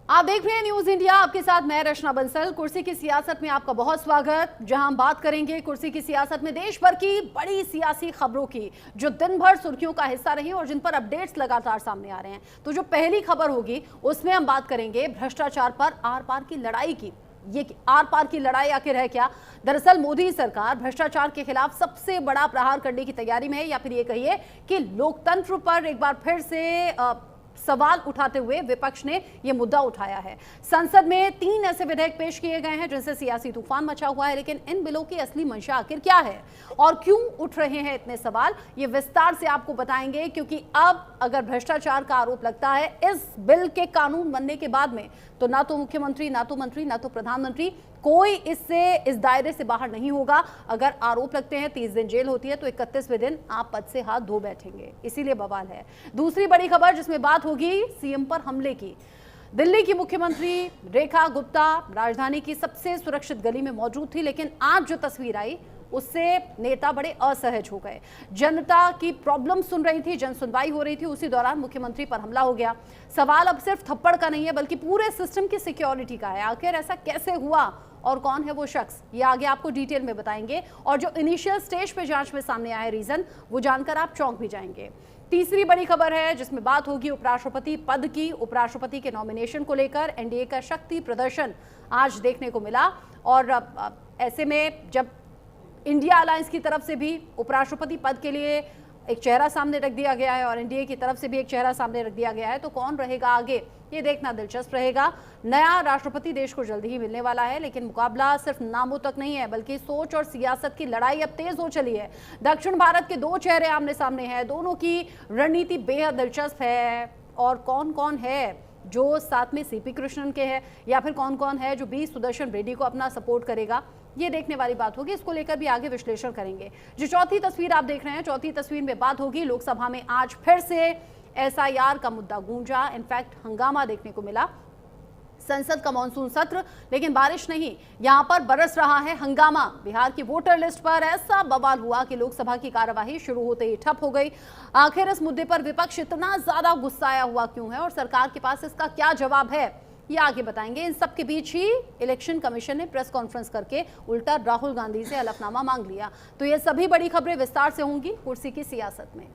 आप देख रहे हैं न्यूज इंडिया, आपके साथ मैं रचना बंसल। कुर्सी की सियासत में आपका बहुत स्वागत। जहां हम बात करेंगे कुर्सी की सियासत में देश भर की बड़ी सियासी खबरों की, जो दिन भर सुर्खियों का हिस्सा रही और जिन पर अपडेट्स लगातार सामने आ रहे हैं। तो जो पहली खबर होगी उसमें हम बात करेंगे भ्रष्टाचार पर आर पार की लड़ाई की। ये आर पार की लड़ाई आखिर है क्या? दरअसल मोदी सरकार भ्रष्टाचार के खिलाफ सबसे बड़ा प्रहार करने की तैयारी में है, या फिर ये कहिए कि लोकतंत्र पर एक बार फिर से सवाल उठाते हुए विपक्ष ने यह मुद्दा उठाया है। संसद में 3 ऐसे विधेयक पेश किए गए हैं जिनसे सियासी तूफान मचा हुआ है, लेकिन इन बिलों की असली मंशा आखिर क्या है और क्यों उठ रहे हैं इतने सवाल, ये विस्तार से आपको बताएंगे। क्योंकि अब अगर भ्रष्टाचार का आरोप लगता है इस बिल के कानून बनने के बाद में, तो ना तो मुख्यमंत्री, ना तो मंत्री, ना तो प्रधानमंत्री, कोई इस दायरे से बाहर नहीं होगा। अगर आरोप लगते हैं 30 दिन जेल होती है, तो 31वें दिन आप पद से हाथ धो बैठेंगे, इसीलिए बवाल है। दूसरी बड़ी खबर जिसमें बात होगी सीएम पर हमले की। दिल्ली की मुख्यमंत्री रेखा गुप्ता राजधानी की सबसे सुरक्षित गली में मौजूद थी, लेकिन आज जो तस्वीर आई उससे नेता बड़े असहज हो गए। जनता की प्रॉब्लम सुन रही थी, जन सुनवाई हो रही थी, उसी दौरान मुख्यमंत्री पर हमला हो गया। सवाल अब सिर्फ थप्पड़ का नहीं है, बल्कि पूरे सिस्टम की सिक्योरिटी का है। आखिर ऐसा कैसे हुआ और कौन है वो शख्स, ये आगे आपको डिटेल में बताएंगे। और जो इनिशियल स्टेज पे जांच में सामने आया रीजन, वो जानकर आप चौंक भी जाएंगे। तीसरी बड़ी खबर है जिसमें बात होगी उपराष्ट्रपति पद की। उपराष्ट्रपति के नॉमिनेशन को लेकर एनडीए का शक्ति प्रदर्शन आज देखने को मिला, और ऐसे में जब इंडिया अलायंस की तरफ से भी उपराष्ट्रपति पद के लिए एक चेहरा सामने रख दिया गया है और एनडीए की तरफ से भी एक चेहरा सामने रख दिया गया है, तो कौन रहेगा आगे, ये देखना दिलचस्प रहेगा। नया राष्ट्रपति देश को जल्दी ही मिलने वाला है, लेकिन मुकाबला सिर्फ नामों तक नहीं है, बल्कि सोच और सियासत की लड़ाई अब तेज हो चली है। दक्षिण भारत के 2 चेहरे आमने सामने हैं, दोनों की रणनीति बेहद दिलचस्प है। और कौन कौन है जो साथ में सीपी कृष्णन के हैं, या फिर कौन कौन है जो बी सुदर्शन रेड्डी को अपना सपोर्ट करेगा, ये देखने वाली बात होगी। इसको लेकर भी आगे विश्लेषण करेंगे। जो चौथी तस्वीर आप देख रहे हैं, चौथी तस्वीर में बात होगी लोकसभा में आज फिर से एसआईआर का मुद्दा गूंजा। इनफैक्ट हंगामा देखने को मिला। संसद का मॉनसून सत्र, लेकिन बारिश नहीं, यहां पर बरस रहा है हंगामा। बिहार की वोटर लिस्ट पर ऐसा बवाल हुआ कि लोकसभा की कार्यवाही शुरू होते ही ठप हो गई। आखिर इस मुद्दे पर विपक्ष इतना ज्यादा गुस्साया हुआ क्यों है और सरकार के पास इसका क्या जवाब है, ये आगे बताएंगे। इन सब के बीच ही इलेक्शन कमीशन ने प्रेस कॉन्फ्रेंस करके उल्टा राहुल गांधी से हलफनामा मांग लिया। तो ये सभी बड़ी खबरें विस्तार से होंगी कुर्सी की सियासत में।